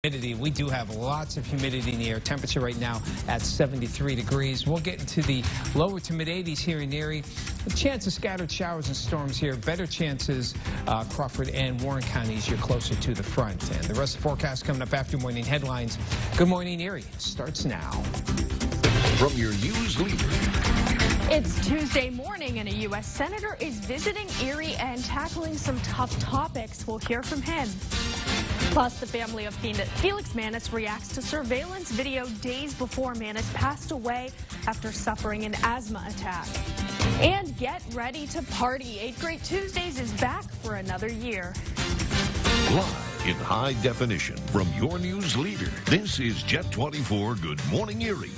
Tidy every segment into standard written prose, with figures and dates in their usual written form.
Humidity. We do have lots of humidity in the air. Temperature right now at 73 degrees. We'll get into the lower to mid 80s here in Erie. A chance of scattered showers and storms here. Better chances Crawford and Warren counties. You're closer to the front. And the rest of the forecast coming up after morning headlines. Good morning, Erie. Starts now. From your news leader. It's Tuesday morning and a U.S. Senator is visiting Erie and tackling some tough topics. We'll hear from him. Plus, the family of Felix Manus reacts to surveillance video days before Manus passed away after suffering an asthma attack. And get ready to party. 8 Great Tuesdays is back for another year. Live in high definition from your news leader. This is Jet 24 Good Morning Erie.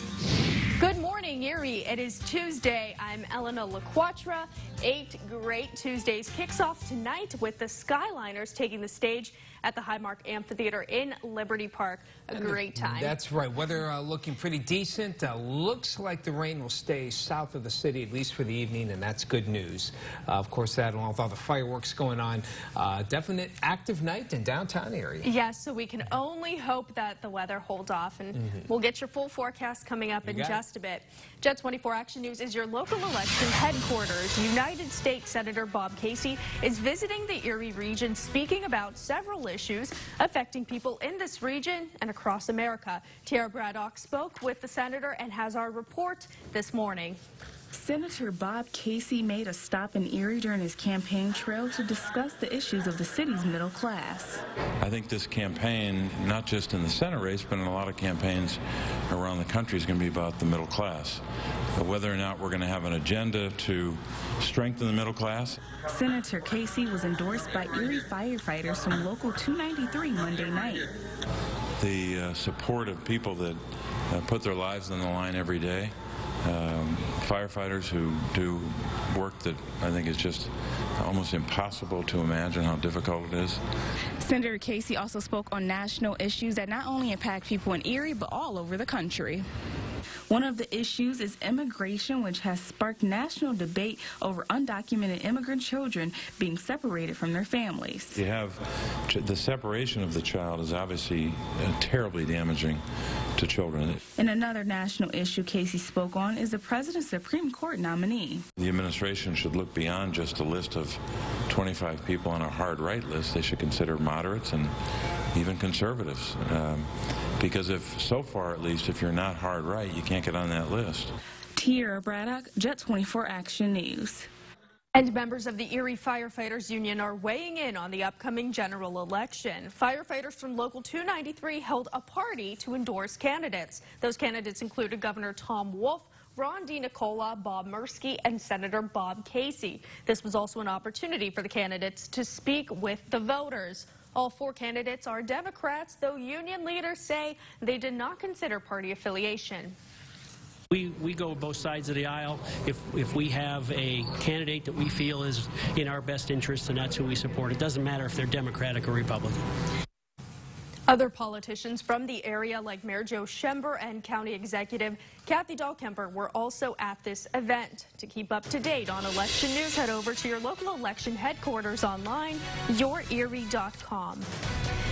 Good morning, Erie. It is Tuesday. I'm Elena LaQuatra. 8 Great Tuesdays kicks off tonight with the Skyliners taking the stage at the Highmark Amphitheater in Liberty Park. A great time. That's right. Weather looking pretty decent. Looks like the rain will stay south of the city, at least for the evening, and that's good news. Of course, that along with all the fireworks going on. Definite active night in downtown Erie. Yes, so we can only hope that the weather holds off, and we'll get your full forecast coming up in just a bit. Jet 24 Action News is your local election headquarters. United States Senator Bob Casey is visiting the Erie region, speaking about several issues affecting people in this region and across America. Tara Braddock spoke with the senator and has our report this morning. Senator Bob Casey made a stop in Erie during his campaign trail to discuss the issues of the city's middle class. I think this campaign, not just in the Senate race, but in a lot of campaigns around the country, is going to be about the middle class. Whether or not we're going to have an agenda to strengthen the middle class. Senator Casey was endorsed by Erie firefighters from Local 293 Monday night. The support of people that put their lives on the line every day. Firefighters who do work that I think is just almost impossible to imagine how difficult it is. Senator Casey also spoke on national issues that not only impact people in Erie, but all over the country. One of the issues is immigration, which has sparked national debate over undocumented immigrant children being separated from their families. You have the separation of the child is obviously terribly damaging to children. And another national issue Casey spoke on is the president's Supreme Court nominee. The administration should look beyond just a list of 25 people on a hard right list. They should consider moderates and even conservatives. Because so far at least, if you're not hard right, you can't get on that list. Tara Braddock, Jet 24 Action News. And members of the Erie Firefighters Union are weighing in on the upcoming general election. Firefighters from Local 293 held a party to endorse candidates. Those candidates included Governor Tom Wolf, Ron DeNicola, Bob Murski, and Senator Bob Casey. This was also an opportunity for the candidates to speak with the voters. All 4 candidates are Democrats, though union leaders say they did not consider party affiliation. We go both sides of the aisle. If we have a candidate that we feel is in our best interest, and that's who we support. It doesn't matter if they're Democratic or Republican. Other politicians from the area, like Mayor Joe Schember and County Executive Kathy Dahlkemper, were also at this event. To keep up to date on election news, head over to your local election headquarters online, yourerie.com.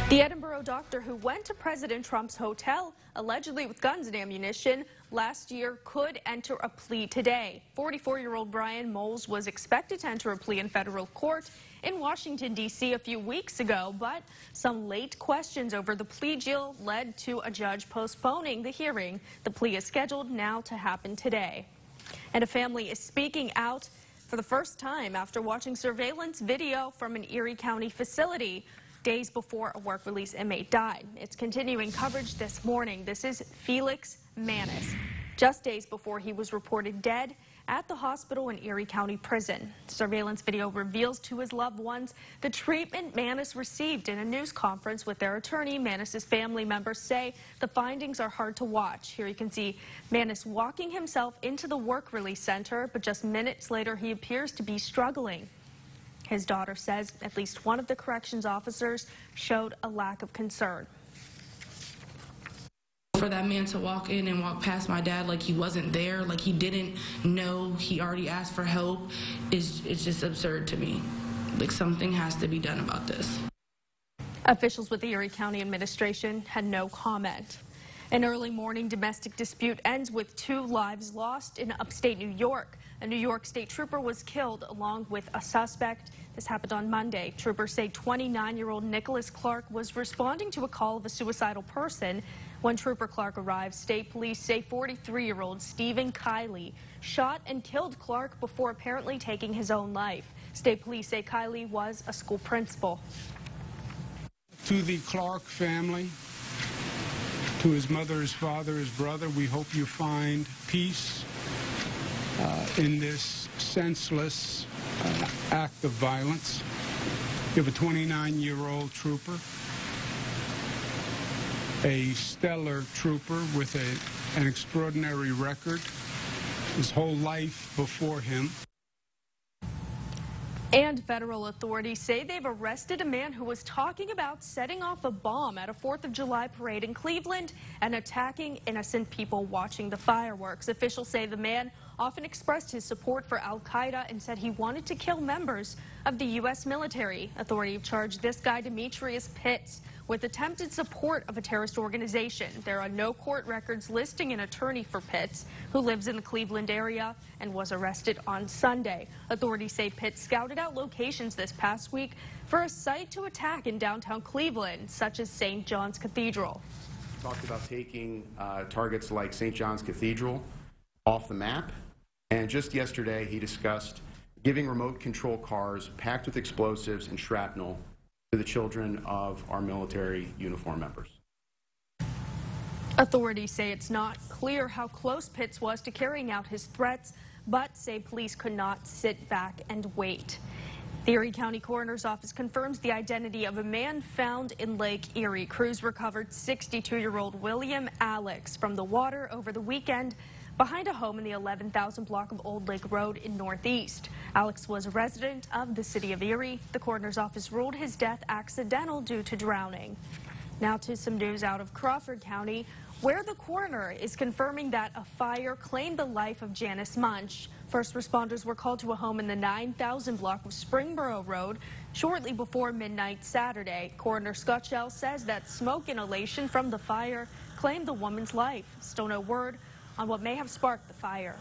The Edinburgh doctor who went to President Trump's hotel, allegedly with guns and ammunition, last year could enter a plea today. 44-year-old Brian Moles was expected to enter a plea in federal court in Washington, D.C. a few weeks ago, but some late questions over the plea deal led to a judge postponing the hearing. The plea is scheduled now to happen today. And a family is speaking out for the first time after watching surveillance video from an Erie County facility days before a work release inmate died. It's continuing coverage this morning. This is Felix Manus, just days before he was reported dead at the hospital in Erie County Prison. Surveillance video reveals to his loved ones the treatment Manus received in a news conference with their attorney. Manus's family members say the findings are hard to watch. Here you can see Manus walking himself into the work release center, but just minutes later he appears to be struggling. His daughter says at least one of the corrections officers showed a lack of concern. For that man to walk in and walk past my dad like he wasn't there, like he didn't know he already asked for help, it's just absurd to me. Like, something has to be done about this. Officials with the Erie County administration had no comment. An early morning domestic dispute ends with 2 lives lost in upstate New York. A New York State trooper was killed along with a suspect. This happened on Monday. Troopers say 29-year-old Nicholas Clark was responding to a call of a suicidal person. When Trooper Clark arrived, state police say 43-year-old Stephen Kiley shot and killed Clark before apparently taking his own life. State police say Kiley was a school principal. To the Clark family, to his mother, his father, his brother, we hope you find peace in this senseless act of violence. You have a 29-year-old trooper, a stellar trooper with an extraordinary record, his whole life before him. And federal authorities say they've arrested a man who was talking about setting off a bomb at a 4th of July parade in Cleveland and attacking innocent people watching the fireworks. Officials say the man often expressed his support for al-Qaeda and said he wanted to kill members of the U.S. military. Authorities charged this guy, Demetrius Pitts, with attempted support of a terrorist organization. There are no court records listing an attorney for Pitts, who lives in the Cleveland area and was arrested on Sunday. Authorities say Pitts scouted out locations this past week for a site to attack in downtown Cleveland, such as St. John's Cathedral. Talked about taking targets like St. John's Cathedral off the map, and just yesterday he discussed giving remote control cars packed with explosives and shrapnel to the children of our military uniform members. Authorities say it's not clear how close Pitts was to carrying out his threats, but say police could not sit back and wait. The Erie County Coroner's Office confirms the identity of a man found in Lake Erie. Crews recovered 62-year-old William Alex from the water over the weekend behind a home in the 11,000 block of Old Lake Road in Northeast. Alex was a resident of the city of Erie. The coroner's office ruled his death accidental due to drowning. Now to some news out of Crawford County, where the coroner is confirming that a fire claimed the life of Janice Munch. First responders were called to a home in the 9,000 block of Springboro Road shortly before midnight Saturday. Coroner Scott Shell says that smoke inhalation from the fire claimed the woman's life. Still no word on what may have sparked the fire.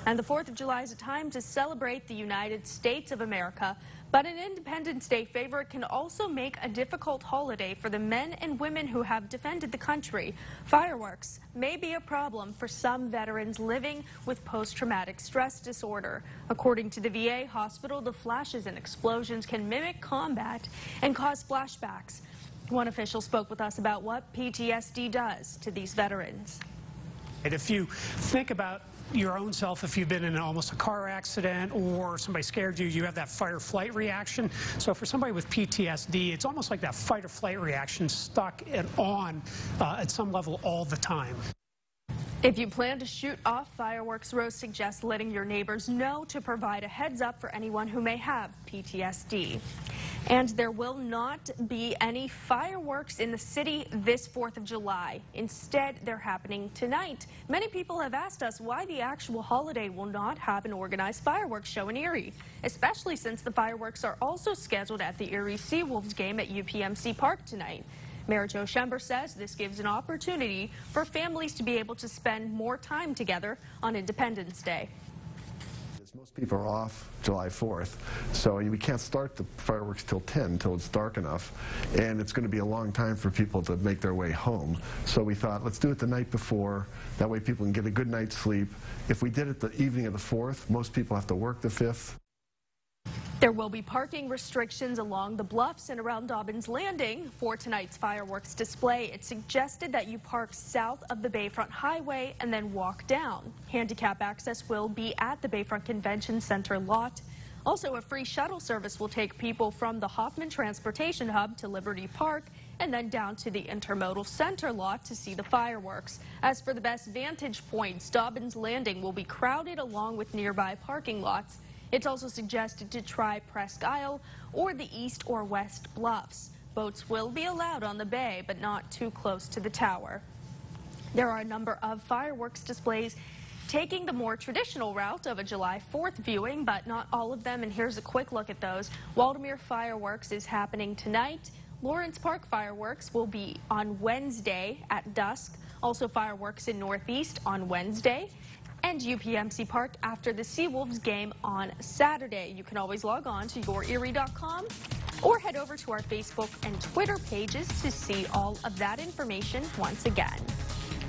And the 4th of July is a time to celebrate the United States of America, but an Independence Day favorite can also make a difficult holiday for the men and women who have defended the country. Fireworks may be a problem for some veterans living with post-traumatic stress disorder. According to the VA hospital, the flashes and explosions can mimic combat and cause flashbacks. One official spoke with us about what PTSD does to these veterans. If you think about your own self, if you've been in almost a car accident or somebody scared you, you have that fight or flight reaction. So for somebody with PTSD, it's almost like that fight or flight reaction stuck on at some level all the time. If you plan to shoot off fireworks, Rose suggests letting your neighbors know to provide a heads up for anyone who may have PTSD. And there will not be any fireworks in the city this 4th of July. Instead, they're happening tonight. Many people have asked us why the actual holiday will not have an organized fireworks show in Erie, especially since the fireworks are also scheduled at the Erie Seawolves game at UPMC Park tonight. Mayor Joe Schember says this gives an opportunity for families to be able to spend more time together on Independence Day. Most people are off July 4th, so we can't start the fireworks till 10 until it's dark enough, and it's going to be a long time for people to make their way home. So we thought, let's do it the night before. That way people can get a good night's sleep. If we did it the evening of the 4th, most people have to work the 5th. There will be parking restrictions along the bluffs and around Dobbins Landing for tonight's fireworks display. It's suggested that you park south of the Bayfront Highway and then walk down. Handicap access will be at the Bayfront Convention Center lot. Also, a free shuttle service will take people from the Hoffman Transportation Hub to Liberty Park and then down to the Intermodal Center lot to see the fireworks. As for the best vantage points, Dobbins Landing will be crowded along with nearby parking lots. It's also suggested to try Presque Isle or the east or west bluffs. Boats will be allowed on the bay, but not too close to the tower. There are a number of fireworks displays taking the more traditional route of a July 4th viewing, but not all of them, and here's a quick look at those. Waldameer Fireworks is happening tonight. Lawrence Park fireworks will be on Wednesday at dusk. Also fireworks in Northeast on Wednesday. And UPMC Park after the Seawolves game on Saturday. You can always log on to yourerie.com or head over to our Facebook and Twitter pages to see all of that information once again.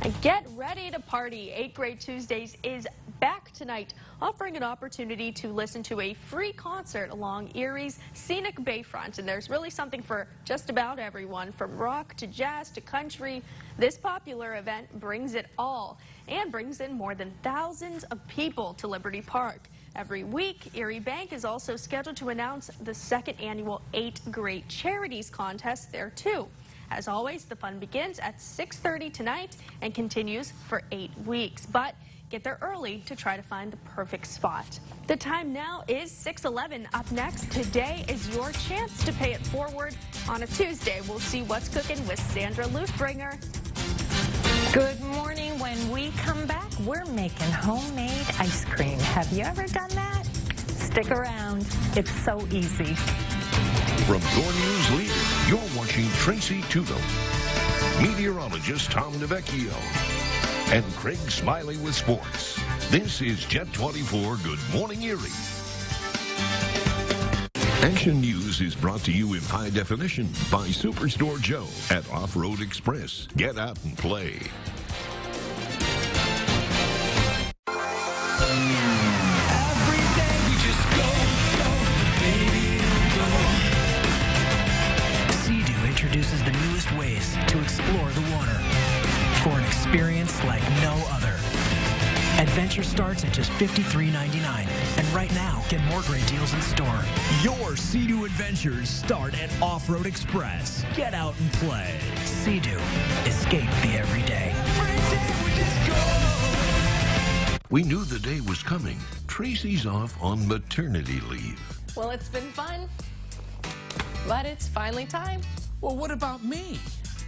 And get ready to party. 8 Great Tuesdays is back tonight, offering an opportunity to listen to a free concert along Erie's scenic bayfront. And there's really something for just about everyone, from rock to jazz to country. This popular event brings it all and brings in more than thousands of people to Liberty Park. Every week, Erie Bank is also scheduled to announce the second annual 8 Great Charities contest there too. As always, the fun begins at 6:30 tonight and continues for 8 weeks. But get there early to try to find the perfect spot. The time now is 6:11. Up next, today is your chance to pay it forward on a Tuesday. We'll see what's cooking with Sandra Luthbringer. Good morning. When we come back, we're making homemade ice cream. Have you ever done that? Stick around. It's so easy. From your news leader, you're watching Tracy Tuggle, meteorologist Tom DeVecchio, and Craig Smiley with sports. This is Jet 24 Good Morning Erie. Action News is brought to you in high definition by Superstore Joe at Off-Road Express. Get out and play. Every day we just go, baby, go. Sea-Doo introduces the newest ways to explore the water for an experience like no other. Adventure starts at just $53.99, and right now, get more great deals in store. Your Sea-Doo adventures start at Off-Road Express. Get out and play. Sea-Doo. Escape the everyday. Every day we just go. We knew the day was coming. Tracy's off on maternity leave. Well, it's been fun, but it's finally time. Well, what about me?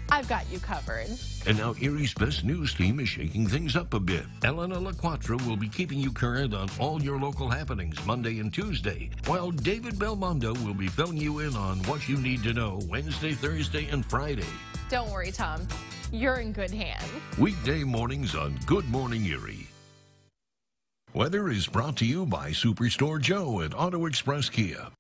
I've got you covered. And now Erie's Best News team is shaking things up a bit. Elena LaQuatra will be keeping you current on all your local happenings Monday and Tuesday, while David Belmondo will be filling you in on what you need to know Wednesday, Thursday, and Friday. Don't worry, Tom. You're in good hands. Weekday mornings on Good Morning Erie. Weather is brought to you by Superstore Joe at Auto Express Kia.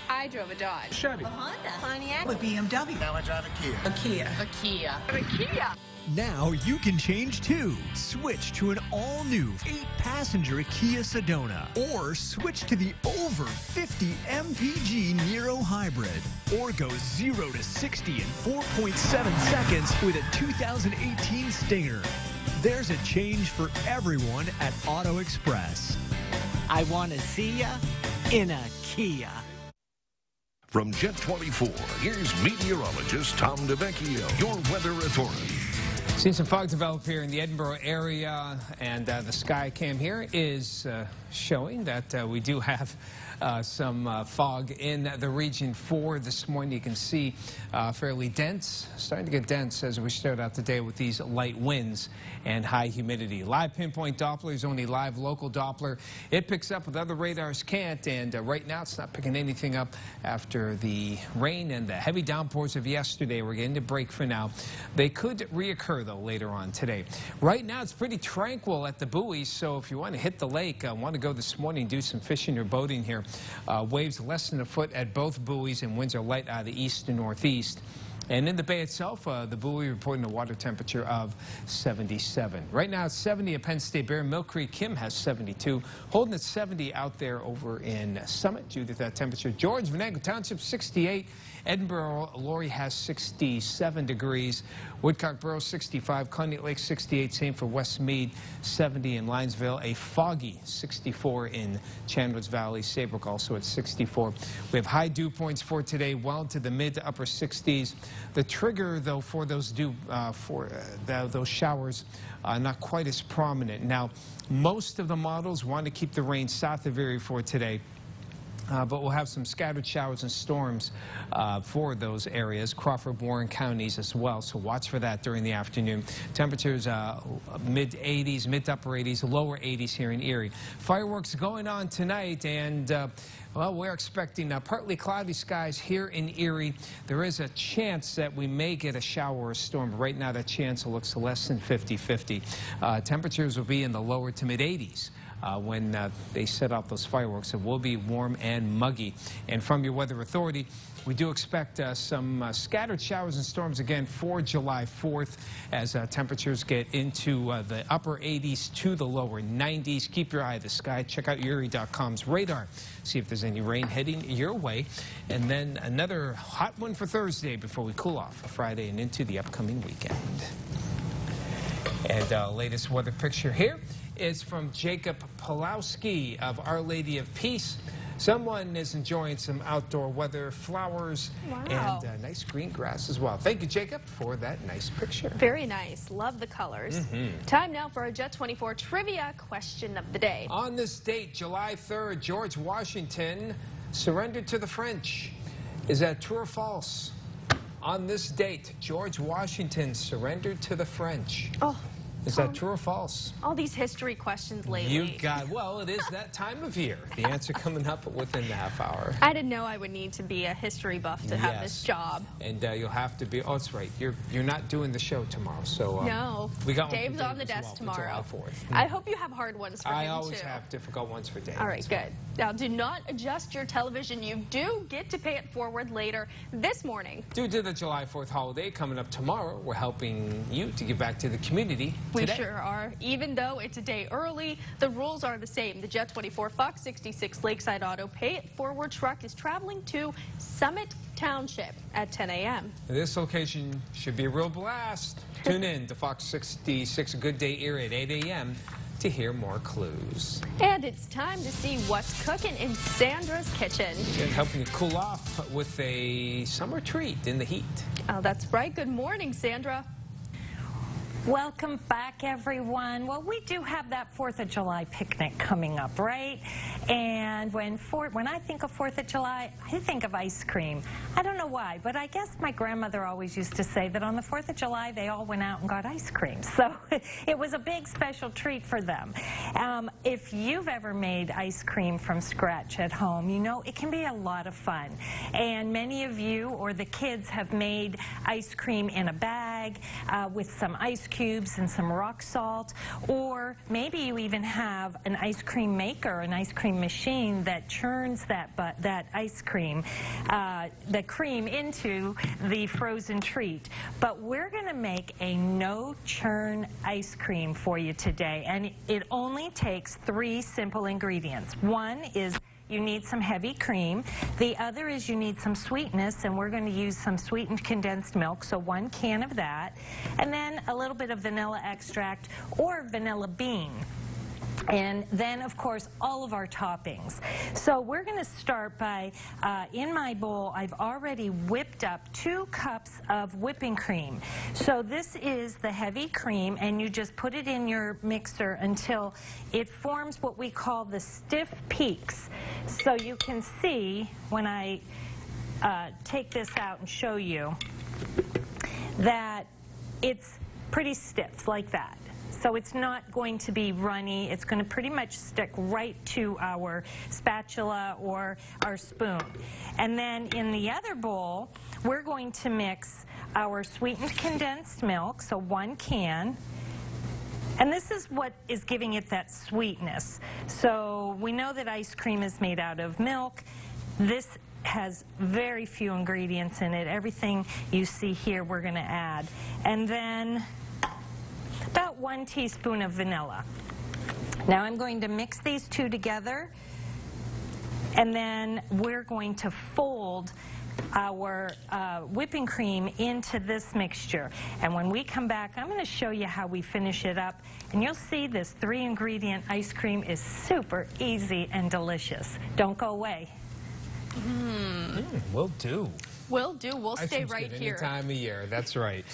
I drove a Dodge. Chevy. A Honda. Pontiac. A BMW. Now I drive a Kia. A Kia. A Kia. And a Kia. Now you can change too. Switch to an all-new 8-passenger Kia Sedona, or switch to the over 50 MPG Niro Hybrid, or go 0 to 60 in 4.7 seconds with a 2018 Stinger. There's a change for everyone at Auto Express. I want to see ya in a Kia. From Jet 24, here's meteorologist Tom DeVecchio, your weather authority. Seen some fog develop here in the Edinburgh area, and the sky cam here is showing that we do have some fog in the region for this morning. You can see fairly dense, starting to get dense as we start out the day with these light winds and high humidity. Live pinpoint Doppler is only live local Doppler. It picks up what other radars can't, and right now it's not picking anything up after the rain and the heavy downpours of yesterday. We're getting a break for now. They could reoccur, though, later on today. Right now it's pretty tranquil at the buoys, so if you want to hit the lake, want to go this morning, do some fishing or boating here. Waves less than a foot at both buoys, and winds are light out of the east to northeast. And in the bay itself, the buoy reporting a water temperature of 77. Right now it's 70 at Penn State Bear. Mill Creek Kim has 72. Holding at 70 out there over in Summit due to that temperature. George Venango Township 68. Edinburgh Laurie has 67 degrees. Woodcock Borough 65. Conneaut Lake 68. Same for Westmead 70 in Linesville. A foggy 64 in Chandler's Valley. Saybrook also at 64. We have high dew points for today, well into the mid to upper 60s. The trigger, though, for those those showers, not quite as prominent. Now, most of the models want to keep the rain south of Erie for today. But we'll have some scattered showers and storms for those areas, Crawford, Warren counties as well. So watch for that during the afternoon. Temperatures mid-80s, mid-to-upper 80s, lower 80s here in Erie. Fireworks going on tonight, and well, we're expecting partly cloudy skies here in Erie. There is a chance that we may get a shower or a storm. Right now, that chance looks less than 50-50. Temperatures will be in the lower to mid-80s. When they set off those fireworks. It will be warm and muggy. And from your weather authority, we do expect some scattered showers and storms again for July 4th as temperatures get into the upper 80s to the lower 90s. Keep your eye on the sky. Check out Erie.com's radar. See if there's any rain heading your way. And then another hot one for Thursday before we cool off for Friday and into the upcoming weekend. And latest weather picture here is from Jacob Pulowski of Our Lady of Peace. Someone is enjoying some outdoor weather, flowers, and nice green grass as well. Thank you, Jacob, for that nice picture. Very nice. Love the colors. Time now for our Jet 24 trivia question of the day. On this date, July 3rd, George Washington surrendered to the French. Is that true or false? On this date, George Washington surrendered to the French. Oh. Is that true or false? All these history questions lately. You got, well, it is that time of year. The answer coming up within the half hour. I didn't know I would need to be a history buff to have this job. And you'll have to be, oh, that's right. You're not doing the show tomorrow. So no. We got Dave's on the desk tomorrow. July 4th. I hope you have hard ones for him, I always have difficult ones for Dave. All right, good. Now, do not adjust your television. You do get to pay it forward later this morning. Due to the July 4th holiday coming up tomorrow, we're helping you to give back to the community today. We sure are. Even though it's a day early, the rules are the same. The Jet 24 Fox 66 Lakeside Auto Pay It Forward truck is traveling to Summit Township at 10 a.m. This location should be a real blast. Tune in to Fox 66 Good Day Erie at 8 a.m. to hear more clues. And it's time to see what's cooking in Sandra's kitchen. And helping you cool off with a summer treat in the heat. Oh, that's right. Good morning, Sandra. Welcome back, everyone. Well, we do have that 4th of July picnic coming up, right? And when I think of 4th of July, I think of ice cream. I don't know why, but I guess my grandmother always used to say that on the 4th of July, they all went out and got ice cream. So it was a big special treat for them. If you've ever made ice cream from scratch at home, you know it can be a lot of fun. And many of you or the kids have made ice cream in a bag with some ice cubes and some rock salt, or maybe you even have an ice cream maker, an ice cream machine that churns that ice cream, the cream into the frozen treat. But we're going to make a no-churn ice cream for you today, and it only takes 3 simple ingredients. One is you need some heavy cream. The other is you need some sweetness, and we're going to use some sweetened condensed milk, so 1 can of that. And then a little bit of vanilla extract or vanilla bean. And then, of course, all of our toppings. So we're going to start by, in my bowl, I've already whipped up 2 cups of whipping cream. So this is the heavy cream, and you just put it in your mixer until it forms what we call the stiff peaks. So you can see when I take this out and show you that it's pretty stiff like that. So it's not going to be runny. It's going to pretty much stick right to our spatula or our spoon. And then in the other bowl, we're going to mix our sweetened condensed milk, so 1 can. And this is what is giving it that sweetness. So we know that ice cream is made out of milk. This has very few ingredients in it. Everything you see here we're going to add. And then about 1 teaspoon of vanilla. Now I'm going to mix these 2 together, and then we're going to fold our whipping cream into this mixture. And when we come back, I'm going to show you how we finish it up, and you'll see this 3-ingredient ice cream is super easy and delicious. Don't go away. Will do. Will do. We'll Ice stay cream's right good here. Any time of year. That's right.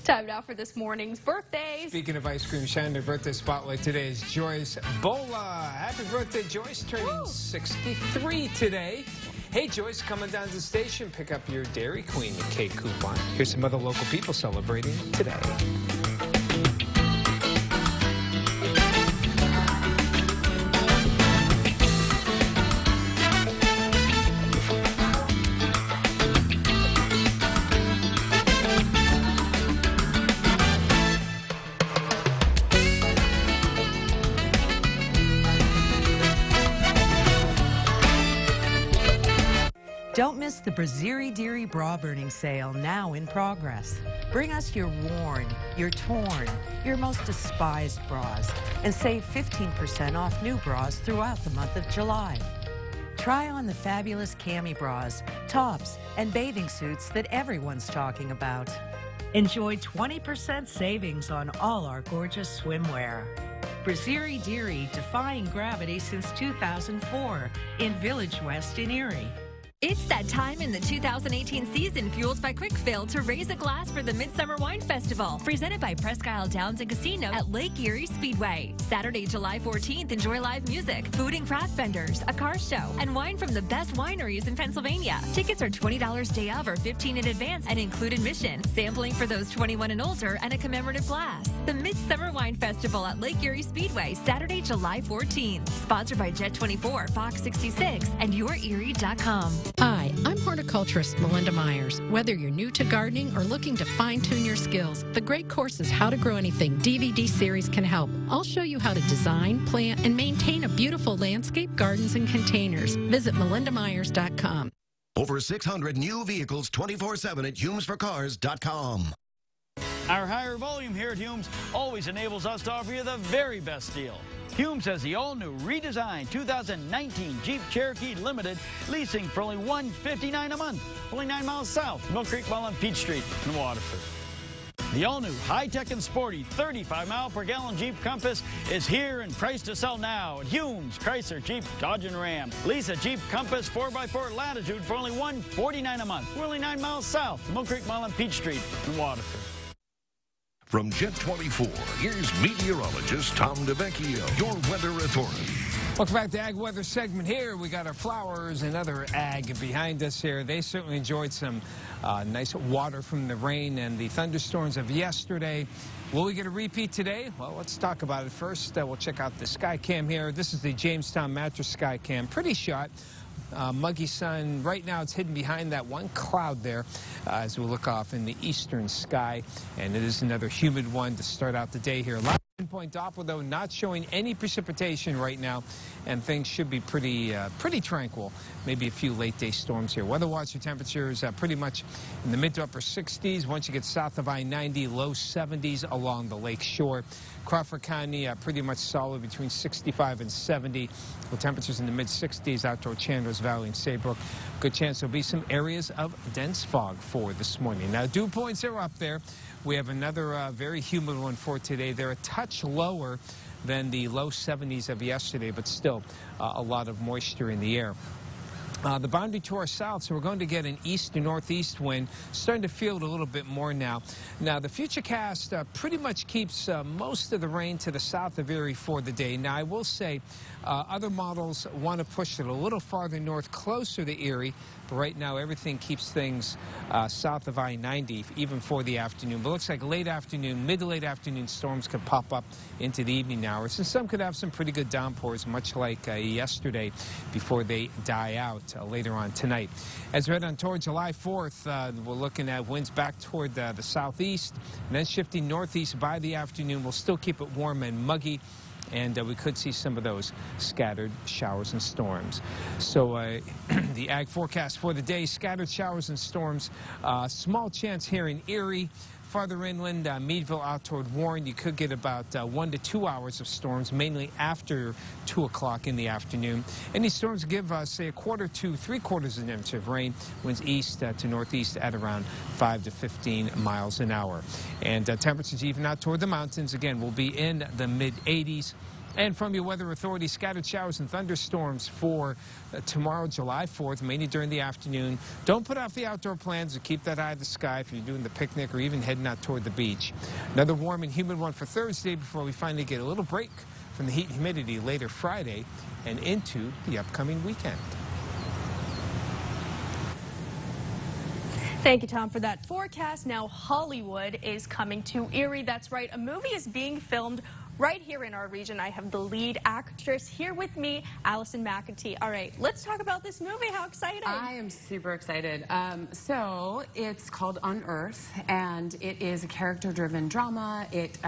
Time now for this morning's birthdays. Speaking of ice cream, shining their birthday spotlight today is Joyce Bola. Happy birthday, Joyce. Turning 63 today. Hey, Joyce, coming down to the station, pick up your Dairy Queen cake coupon. Here's some other local people celebrating today. Don't miss the Brazieri Deary Bra Burning Sale, now in progress. Bring us your worn, your torn, your most despised bras, and save 15% off new bras throughout the month of July. Try on the fabulous cami bras, tops, and bathing suits that everyone's talking about. Enjoy 20% savings on all our gorgeous swimwear. Brazieri Deary, defying gravity since 2004 in Village West in Erie. It's that time in the 2018 season, fueled by Quick Fill, to raise a glass for the Midsummer Wine Festival, presented by Presque Isle Downs and Casino at Lake Erie Speedway. Saturday, July 14th, enjoy live music, food and craft vendors, a car show, and wine from the best wineries in Pennsylvania. Tickets are $20 day of or $15 in advance and include admission, sampling for those 21 and older, and a commemorative glass. The Midsummer Wine Festival at Lake Erie Speedway, Saturday, July 14th. Sponsored by Jet 24, Fox 66, and YourErie.com. Hi, I'm horticulturist Melinda Myers. Whether you're new to gardening or looking to fine-tune your skills, the great courses How to Grow Anything DVD series can help. I'll show you how to design, plant, and maintain a beautiful landscape, gardens, and containers. Visit melindamyers.com. Over 600 new vehicles 24/7 at HumesForCars.com. Our higher volume here at Humes always enables us to offer you the very best deal. Humes has the all-new redesigned 2019 Jeep Cherokee Limited, leasing for only $159 a month, only 9 miles south, Mill Creek Mall on Peach Street in Waterford. The all-new high-tech and sporty 35-mile-per-gallon Jeep Compass is here and priced to sell now at Humes, Chrysler, Jeep, Dodge, and Ram. Lease a Jeep Compass 4x4 Latitude for only $149 a month. We're only 9 miles south, Mill Creek Mall on Peach Street in Waterford. From Jet 24, here's meteorologist Tom DeVecchio, your weather authority. Welcome back to Ag Weather segment here. We got our flowers and other ag behind us here. They certainly enjoyed some nice water from the rain and the thunderstorms of yesterday. Will we get a repeat today? Well, let's talk about it first. We'll check out the sky cam here. This is the Jamestown Mattress sky cam. Pretty shot. Muggy sun. Right now it's hidden behind that one cloud there as we look off in the eastern sky. And it is another humid one to start out the day here. Point Doppler, though, not showing any precipitation right now, and things should be pretty tranquil. Maybe a few late-day storms here. Weather watch, your temperatures pretty much in the mid to upper 60s. Once you get south of I-90, low 70s along the lake shore. Crawford County, pretty much solid between 65 and 70. With temperatures in the mid-60s out toward Chandler's Valley and Saybrook. Good chance there'll be some areas of dense fog for this morning. Now, dew points are up there. We have another very humid one for today. They're a touch lower than the low 70s of yesterday, but still a lot of moisture in the air. The boundary to our south, so we're going to get an east to northeast wind, starting to feel it a little bit more now. Now, the Futurecast pretty much keeps most of the rain to the south of Erie for the day. Now, I will say other models want to push it a little farther north, closer to Erie. But right now, everything keeps things south of I-90, even for the afternoon. But it looks like late afternoon, mid to late afternoon storms could pop up into the evening hours. And some could have some pretty good downpours, much like yesterday, before they die out later on tonight. As we head on toward July 4th, we're looking at winds back toward the southeast, and then shifting northeast by the afternoon. We'll still keep it warm and muggy. And we could see some of those scattered showers and storms. So the ag forecast for the day, scattered showers and storms. Small chance here in Erie. Farther inland, Meadville out toward Warren, you could get about 1 to 2 hours of storms, mainly after 2 o'clock in the afternoon. And these storms give us, say, 1/4 to 3/4 of an inch of rain, winds east to northeast at around 5 to 15 miles an hour. And temperatures even out toward the mountains, again, will be in the mid-80s. And from your Weather Authority, scattered showers and thunderstorms for tomorrow, July 4th, mainly during the afternoon. Don't put off the outdoor plans or keep that eye to the sky if you're doing the picnic or even heading out toward the beach. Another warm and humid one for Thursday before we finally get a little break from the heat and humidity later Friday and into the upcoming weekend. Thank you, Tom, for that forecast. Now Hollywood is coming to Erie. That's right. A movie is being filmed right here in our region. I have the lead actress here with me, Allison McEntee. All right, let's talk about this movie. How exciting. I am super excited. So it's called Unearth, and it is a character-driven drama. It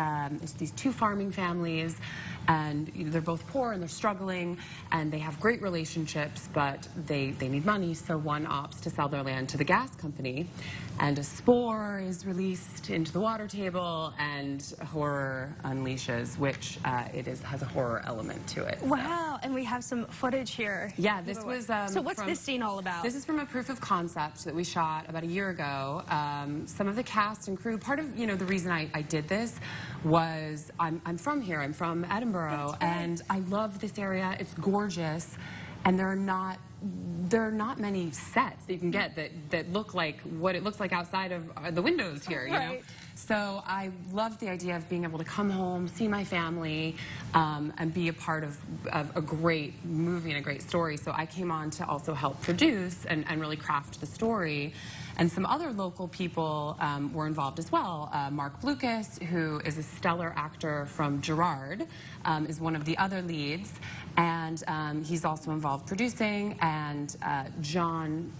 is these two farming families, and they're both poor and they're struggling, and they have great relationships, but they need money, so one opts to sell their land to the gas company, and a spore is released into the water table, and horror unleashes, which has a horror element to it. Wow, and we have some footage here. Yeah, this was... so what's this scene all about? This is from a proof of concept that we shot about a year ago. Some of the cast and crew, part of the reason I did this was I'm from here. I'm from Edinburgh, and I love this area. It's gorgeous, and there are not many sets that you can get that look like what it looks like outside of the windows here, you know? So I loved the idea of being able to come home, see my family, and be a part of a great movie and a great story. So I came on to also help produce and really craft the story. And some other local people were involved as well. Mark Lucas, who is a stellar actor from Gerard, is one of the other leads. And he's also involved producing. And John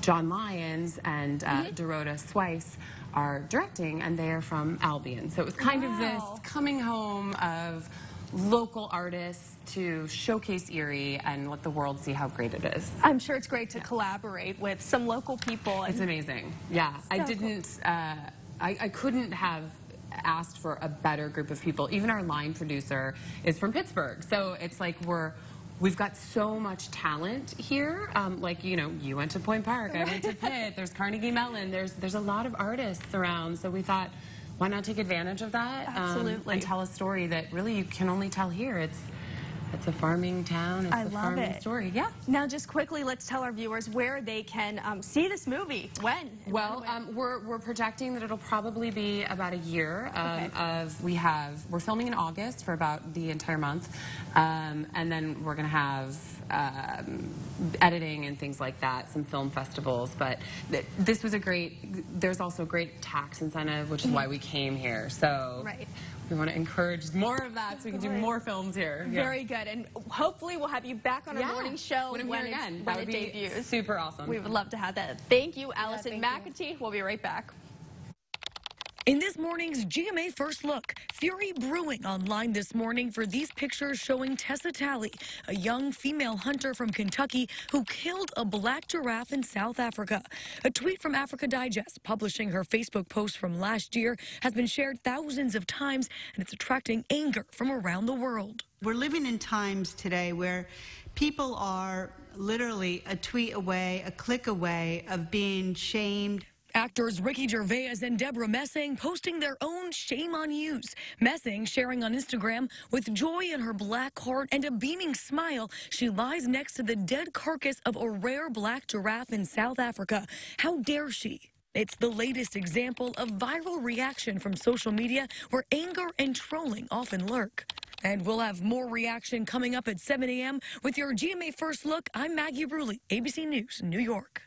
Lyons and Dorota Swice are directing, and they are from Albion. So it was kind of this coming home of local artists to showcase Erie and let the world see how great it is. I'm sure it's great to collaborate with some local people. It's amazing. Yeah, So I didn't, I couldn't have asked for a better group of people. Even our line producer is from Pittsburgh. So it's like we've got so much talent here. Like, you went to Point Park, I went to Pitt, there's Carnegie Mellon, there's a lot of artists around. So we thought, why not take advantage of that? Absolutely. And tell a story that really you can only tell here. It's a farming town. It's a farming story. Yeah. Now, just quickly, let's tell our viewers where they can see this movie. When? Well, we're projecting that it'll probably be about a year. We're filming in August for about the entire month, and then we're going to have editing and things like that, some film festivals. But this was there's also a great tax incentive, which is why we came here. So we want to encourage more of that so we can do more films here. Very good. And hopefully we'll have you back on our morning show when it debuts. Super awesome. We would love to have that. Thank you, Allison McEntee. We'll be right back. In this morning's GMA First Look, fury brewing online this morning for these pictures showing Tessa Talley, a young female hunter from Kentucky who killed a black giraffe in South Africa. A tweet from Africa Digest publishing her Facebook post from last year has been shared thousands of times, and it's attracting anger from around the world. We're living in times today where people are literally a tweet away, a click away of being shamed. Actors Ricky Gervais and Deborah Messing posting their own shame on yous. Messing sharing on Instagram with joy in her black heart and a beaming smile. She lies next to the dead carcass of a rare black giraffe in South Africa. How dare she? It's the latest example of viral reaction from social media where anger and trolling often lurk. And we'll have more reaction coming up at 7 a.m. with your GMA First Look. I'm Maggie Bruley, ABC News, New York.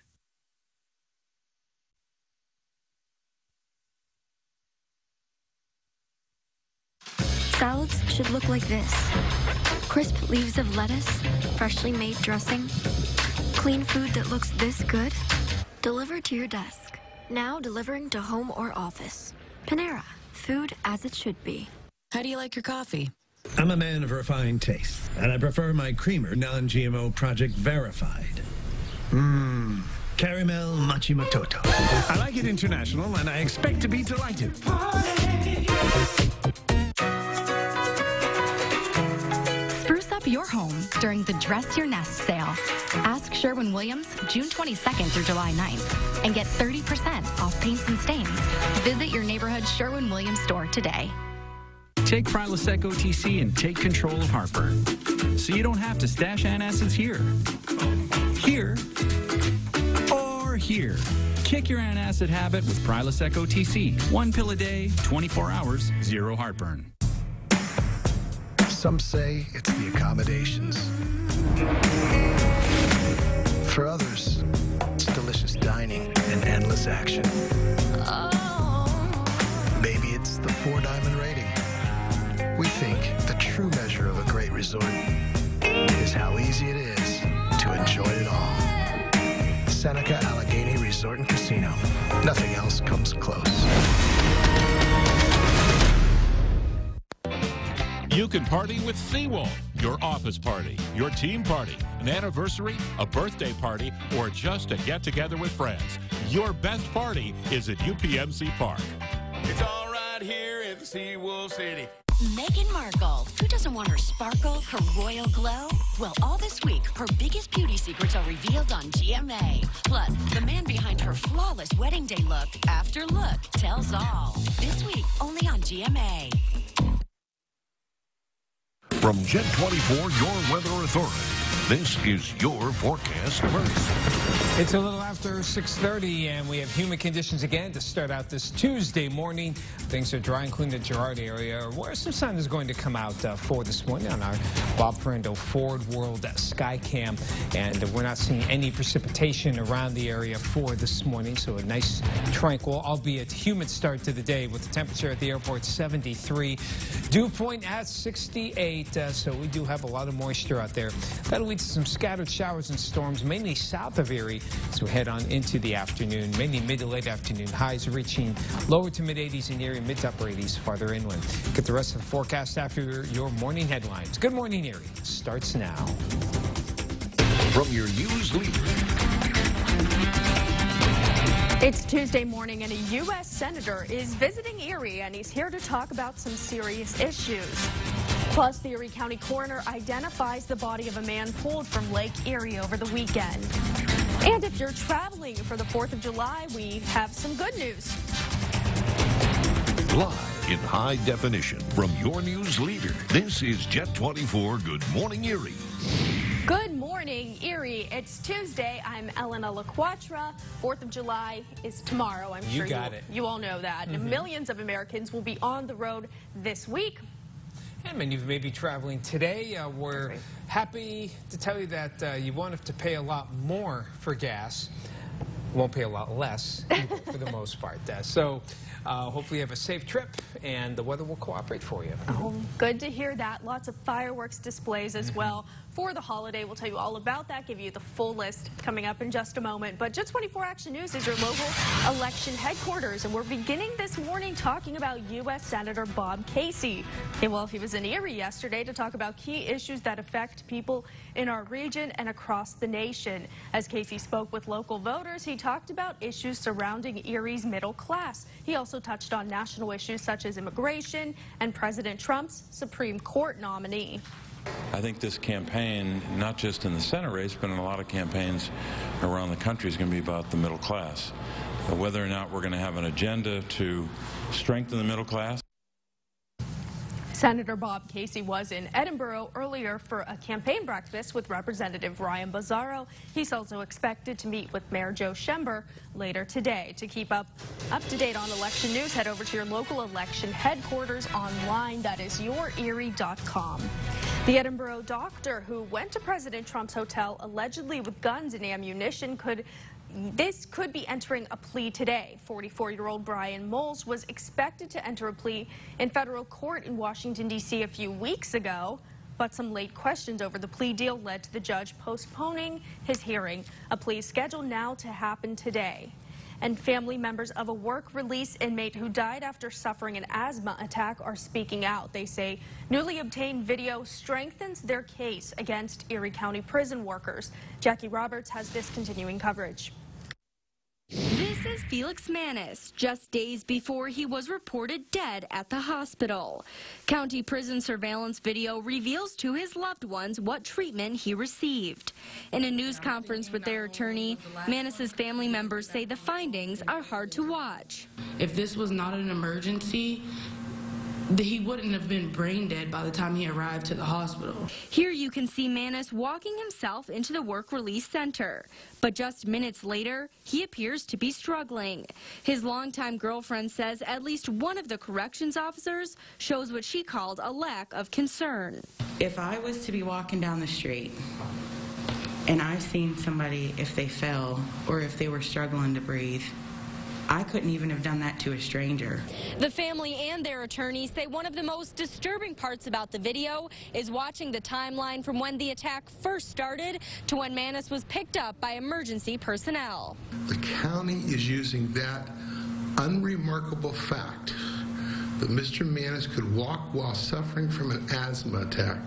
Salads should look like this. Crisp leaves of lettuce, freshly made dressing, clean food that looks this good, delivered to your desk. Now delivering to home or office. Panera, food as it should be. How do you like your coffee? I'm a man of refined taste, and I prefer my creamer non-GMO Project Verified. Caramel Machi Matoto. I like it international, and I expect to be delighted. Spruce up your home during the Dress Your Nest sale. Ask Sherwin-Williams June 22nd through July 9th and get 30% off paints and stains. Visit your neighborhood Sherwin-Williams store today. Take Prilosec OTC and take control of heartburn. So you don't have to stash antacids here, or here. Kick your antacid habit with Prilosec OTC. 1 pill a day, 24 hours, zero heartburn. Some say it's the accommodations. For others, it's delicious dining and endless action. Maybe it's the 4-diamond rating. We think the true measure of a great resort is how easy it is to enjoy it all. Seneca Allegheny Resort and Casino. Nothing else comes close. You can party with Seawolf. Your office party, your team party, an anniversary, a birthday party, or just a get-together with friends. Your best party is at UPMC Park. It's all right here in the Seawolf City. Meghan Markle, who doesn't want her sparkle, her royal glow? Well, all this week, her biggest beauty secrets are revealed on GMA. Plus, the man behind her flawless wedding day look, After Look, tells all. This week, only on GMA. From Jet 24, your weather authority, this is your forecast first. It's a little after 6:30, and we have humid conditions again to start out this Tuesday morning. Things are dry, including the Girard area, where some sun is going to come out for this morning on our Bob Ferrando Ford World Skycam. And we're not seeing any precipitation around the area for this morning, so a nice, tranquil, albeit humid start to the day with the temperature at the airport 73. Dew point at 68, so we do have a lot of moisture out there. That'll lead to some scattered showers and storms, mainly south of Erie, as we head on into the afternoon, mainly mid to late afternoon. Highs reaching lower to mid-80s in Erie, mid to upper 80s farther inland. Get the rest of the forecast after your morning headlines. Good morning, Erie starts now. From your news leader. It's Tuesday morning, and a U.S. Senator is visiting Erie, and he's here to talk about some serious issues. Plus, the Erie County coroner identifies the body of a man pulled from Lake Erie over the weekend. And if you're traveling for the 4th of July, we have some good news. Live in high definition from your news leader, this is Jet 24 Good Morning Erie. Good morning, Erie. It's Tuesday. I'm Elena LaQuatra. 4th of July is tomorrow. I'm sure you all know that. Mm-hmm. Millions of Americans will be on the road this week. And many of you may be traveling today. We're happy to tell you that you won't have to pay a lot more for gas. Won't pay a lot less either, for the most part. So hopefully you have a safe trip, and the weather will cooperate for you. Oh, good to hear that. Lots of fireworks displays as well for the holiday. We'll tell you all about that, give you the full list coming up in just a moment. But Jet 24 Action News is your local election headquarters, and we're beginning this morning talking about U.S. Senator Bob Casey. Well, he was in Erie yesterday to talk about key issues that affect people in our region and across the nation. As Casey spoke with local voters, he talked about issues surrounding Erie's middle class. He also touched on national issues such as immigration and President Trump's Supreme Court nominee. I think this campaign, not just in the Senate race, but in a lot of campaigns around the country, is going to be about the middle class. Whether or not we're going to have an agenda to strengthen the middle class. Senator Bob Casey was in Edinburgh earlier for a campaign breakfast with Representative Ryan Bizzarro. He's also expected to meet with Mayor Joe Schember later today. To keep up to date on election news, head over to your local election headquarters online. That is yourerie.com. The Edinburgh doctor who went to President Trump's hotel allegedly with guns and ammunition could be entering a plea today. 44-year-old Brian Moles was expected to enter a plea in federal court in Washington, D.C. a few weeks ago, but some late questions over the plea deal led to the judge postponing his hearing. A plea is scheduled now to happen today. And family members of a work-release inmate who died after suffering an asthma attack are speaking out. They say newly obtained video strengthens their case against Erie County prison workers. Jackie Roberts has this continuing coverage. This is Felix Manis, just days before he was reported dead at the hospital. County prison surveillance video reveals to his loved ones what treatment he received. In a news conference with their attorney, Manis's family members say the findings are hard to watch. If this was not an emergency, he wouldn't have been brain dead by the time he arrived to the hospital. Here you can see Maness walking himself into the work release center. But just minutes later, he appears to be struggling. His longtime girlfriend says at least one of the corrections officers shows what she called a lack of concern. If I was to be walking down the street and I've seen somebody, if they fell or if they were struggling to breathe, I couldn't even have done that to a stranger. The family and their attorney say one of the most disturbing parts about the video is watching the timeline from when the attack first started to when Maness was picked up by emergency personnel. The county is using that unremarkable fact that Mr. Maness could walk while suffering from an asthma attack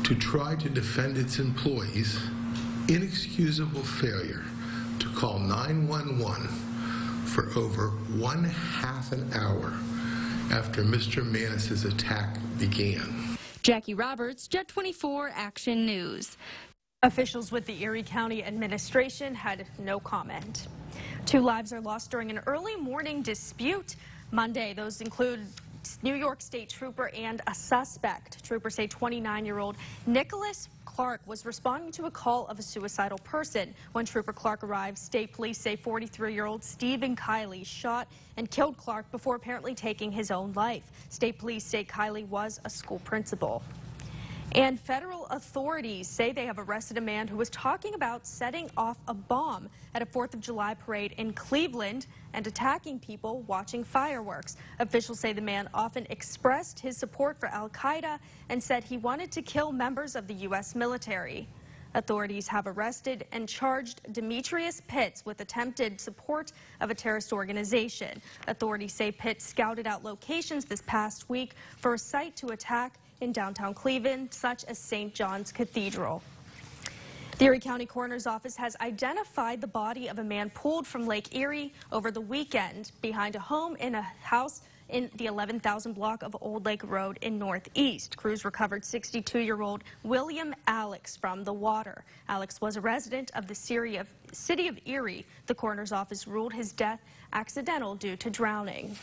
to try to defend its employees' inexcusable failure to call 911 for over 1/2 an hour after Mr. Maness's attack began. Jackie Roberts, Jet 24 Action News. Officials with the Erie County administration had no comment. 2 lives are lost during an early morning dispute Monday. Those include New York State Trooper and a suspect. Troopers say 29-year-old Nicholas Clark was responding to a call of a suicidal person. When Trooper Clark arrived, state police say 43-year-old Stephen Kiley shot and killed Clark before apparently taking his own life. State police say Kiley was a school principal. And federal authorities say they have arrested a man who was talking about setting off a bomb at a 4th of July parade in Cleveland and attacking people watching fireworks. Officials say the man often expressed his support for al-Qaeda and said he wanted to kill members of the U.S. military. Authorities have arrested and charged Demetrius Pitts with attempted support of a terrorist organization. Authorities say Pitts scouted out locations this past week for a site to attack in downtown Cleveland, such as St. John's Cathedral. The Erie County Coroner's Office has identified the body of a man pulled from Lake Erie over the weekend behind a home in a house in the 11,000 block of Old Lake Road in Northeast. Crews recovered 62-year-old William Alex from the water. Alex was a resident of the city of Erie. The Coroner's Office ruled his death accidental due to drowning.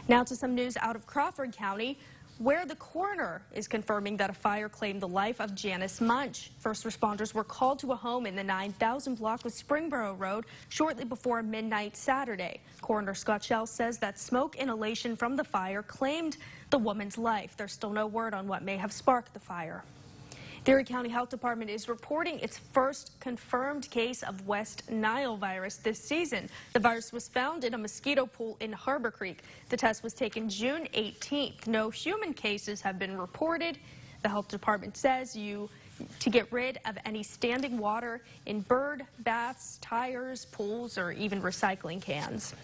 Now to some news out of Crawford County, where the coroner is confirming that a fire claimed the life of Janice Munch. First responders were called to a home in the 9,000 block of Springboro Road shortly before midnight Saturday. Coroner Scott Shell says that smoke inhalation from the fire claimed the woman's life. There's still no word on what may have sparked the fire. The Erie County Health Department is reporting its first confirmed case of West Nile virus this season. The virus was found in a mosquito pool in Harbor Creek. The test was taken June 18th. No human cases have been reported. The Health Department says to get rid of any standing water in bird baths, tires, pools, or even recycling cans.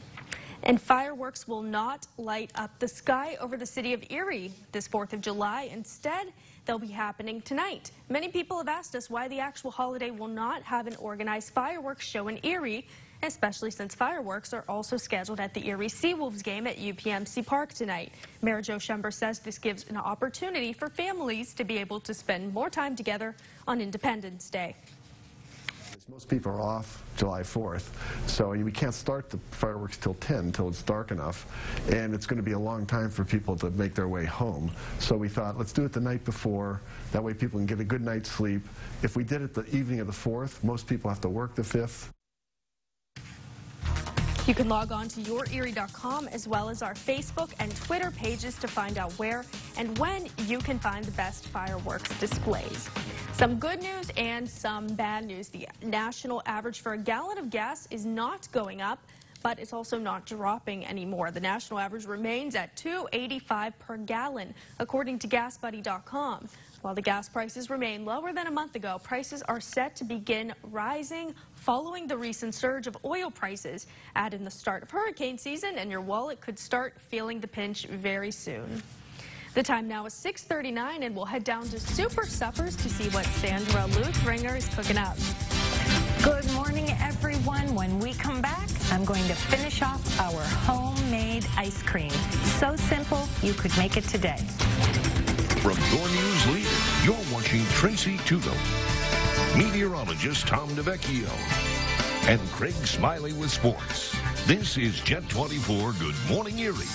And fireworks will not light up the sky over the city of Erie this 4th of July. Instead, they'll be happening tonight. Many people have asked us why the actual holiday will not have an organized fireworks show in Erie, especially since fireworks are also scheduled at the Erie Seawolves game at UPMC Park tonight. Mayor Joe Schember says this gives an opportunity for families to be able to spend more time together on Independence Day. Most people are off July 4th, so we can't start the fireworks till 10 until it's dark enough, and it's going to be a long time for people to make their way home. So we thought, let's do it the night before. That way people can get a good night's sleep. If we did it the evening of the 4th, most people have to work the 5th. You can log on to yourerie.com as well as our Facebook and Twitter pages to find out where and when you can find the best fireworks displays. Some good news and some bad news. The national average for a gallon of gas is not going up, but it's also not dropping anymore. The national average remains at $2.85 per gallon, according to GasBuddy.com. While the gas prices remain lower than a month ago, prices are set to begin rising following the recent surge of oil prices. Add in the start of hurricane season, and your wallet could start feeling the pinch very soon. The time now is 6:39, and we'll head down to Super Suppers to see what Sandra Luthringer is cooking up. Good morning, everyone. When we come back, I'm going to finish off our homemade ice cream. So simple, you could make it today. From your news leader, you're watching Tracy Tugo, meteorologist Tom DeVecchio, and Craig Smiley with sports. This is Jet 24 Good Morning Erie.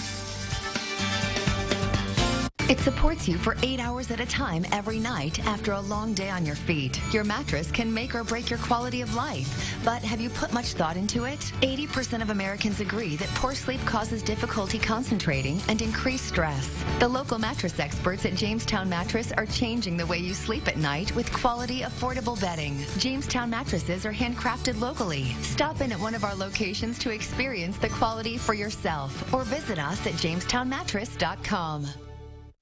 It supports you for 8 hours at a time every night after a long day on your feet. Your mattress can make or break your quality of life. But have you put much thought into it? 80% of Americans agree that poor sleep causes difficulty concentrating and increased stress. The local mattress experts at Jamestown Mattress are changing the way you sleep at night with quality, affordable bedding. Jamestown mattresses are handcrafted locally. Stop in at one of our locations to experience the quality for yourself or visit us at jamestownmattress.com.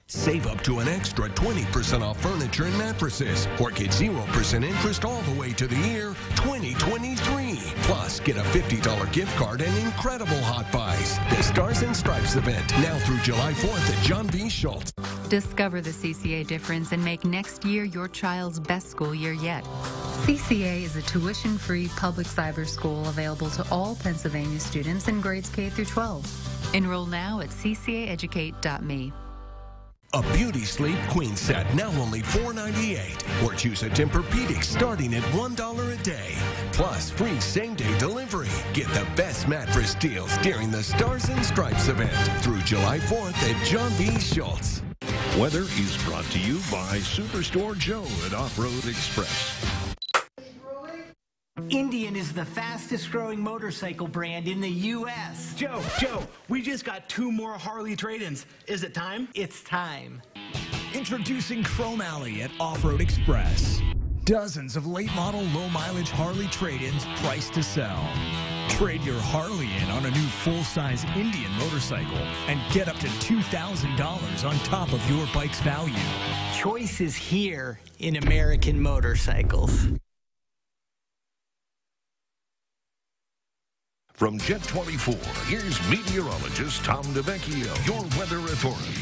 Save up to an extra 20% off furniture and mattresses, or get 0% interest all the way to the year 2023. Plus, get a $50 gift card and incredible hot buys. The Stars and Stripes event, now through July 4th at John B. Schultz. Discover the CCA difference and make next year your child's best school year yet. CCA is a tuition-free public cyber school available to all Pennsylvania students in grades K through 12. Enroll now at ccaeducate.me. A beauty sleep queen set, now only $4.98. Or choose a Tempur-Pedic starting at $1 a day. Plus free same-day delivery. Get the best mattress deals during the Stars and Stripes event through July 4th at John B. Schultz. Weather is brought to you by Superstore Joe at Off-Road Express. Indian is the fastest growing motorcycle brand in the U.S. Joe, we just got 2 more Harley trade-ins. Is it time? It's time. Introducing Chrome Alley at Off-Road Express. Dozens of late model, low mileage Harley trade-ins priced to sell. Trade your Harley in on a new full-size Indian motorcycle and get up to $2,000 on top of your bike's value. Choice is here in American motorcycles. From Jet 24, here's meteorologist Tom DeVecchio, your weather authority.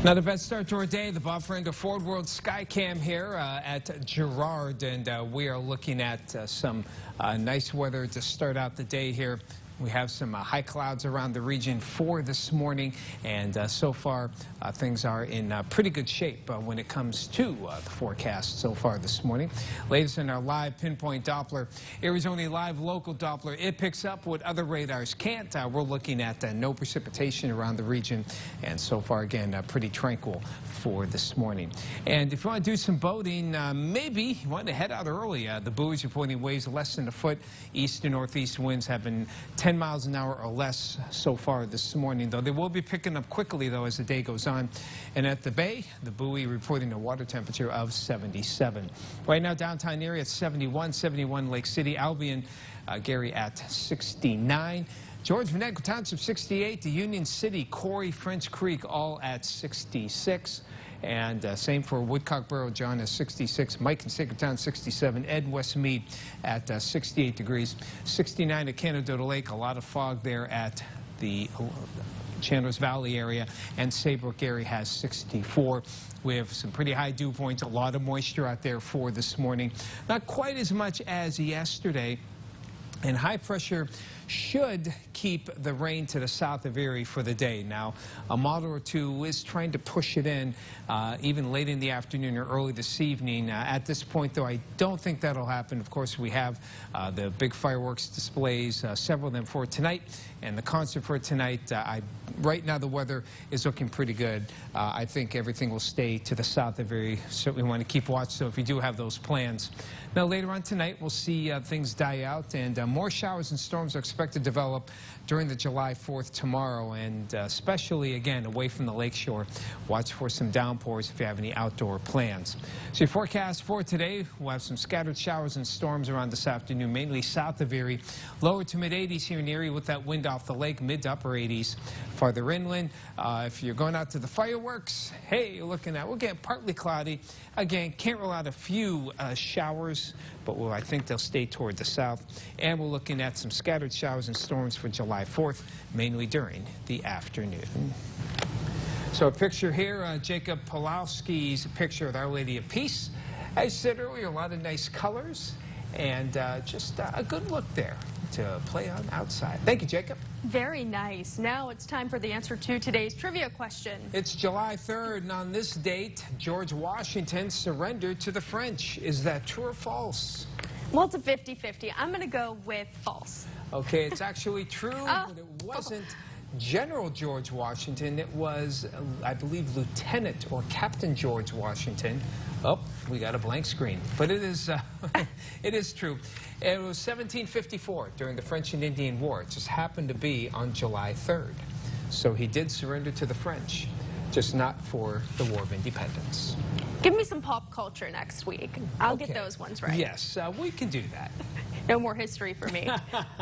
Now, the best start to our day, the Bob Ferrando Ford World Skycam here at Girard, and we are looking at some nice weather to start out the day here. We have some high clouds around the region for this morning, and so far things are in pretty good shape when it comes to the forecast so far this morning. Latest in our live pinpoint Doppler, Erie's only live local Doppler. It picks up what other radars can't. We're looking at no precipitation around the region, and so far again pretty tranquil for this morning. And if you want to do some boating, maybe you want to head out early. The buoys are pointing waves less than a foot. East to northeast winds have been 10 miles an hour or less so far this morning, though they will be picking up quickly though as the day goes on. And at the bay, the buoy reporting a water temperature of 77. Right now downtown Erie at 71 Lake City, Albion, Gary at 69. George Venetico Township 68, the Union City, Corey, French Creek all at 66. And same for Woodcock Borough, John is 66. Mike in Sacred Town 67. Ed Westmead at 68 degrees. 69 at Canada Lake. A lot of fog there at the Chandler's Valley area. And Saybrook area has 64. We have some pretty high dew points. A lot of moisture out there for this morning. Not quite as much as yesterday. And high pressure should keep the rain to the south of Erie for the day. Now, a model or two is trying to push it in even late in the afternoon or early this evening. At this point, though, I don't think that'll happen. Of course, we have the big fireworks displays, several of them for tonight, and the concert for tonight. Right now, the weather is looking pretty good. I think everything will stay to the south of Erie. Certainly want to keep watch, so if you do have those plans. Now, later on tonight, we'll see things die out, and more showers and storms are expected to develop during the July 4th tomorrow, and especially, again, away from the lakeshore. Watch for some downpours if you have any outdoor plans. So your forecast for today, we'll have some scattered showers and storms around this afternoon, mainly south of Erie. Lower to mid-80s here in Erie with that wind off the lake, mid to upper 80s. Farther inland, if you're going out to the fireworks, hey, you're looking at, we'll get partly cloudy. Again, can't rule out a few showers, but I think they'll stay toward the south. And we're looking at some scattered showers and storms for July 4th, mainly during the afternoon. So a picture here, Jacob Pulowski's picture of Our Lady of Peace. As I said earlier, a lot of nice colors and just a good look there to play on outside. Thank you, Jacob. Very nice. Now it's time for the answer to today's trivia question. It's July 3rd, and on this date, George Washington surrendered to the French. Is that true or false? Well, it's a 50-50. I'm going to go with false. Okay, it's actually true, but it wasn't. General George Washington. It was, I believe, Lieutenant or Captain George Washington. Oh, we got a blank screen, but it is it is true. It was 1754 during the French and Indian War. It just happened to be on July 3rd. So he did surrender to the French, just not for the War of Independence. Give me some pop culture next week. I'll get those ones right. Yes, we can do that. No more history for me.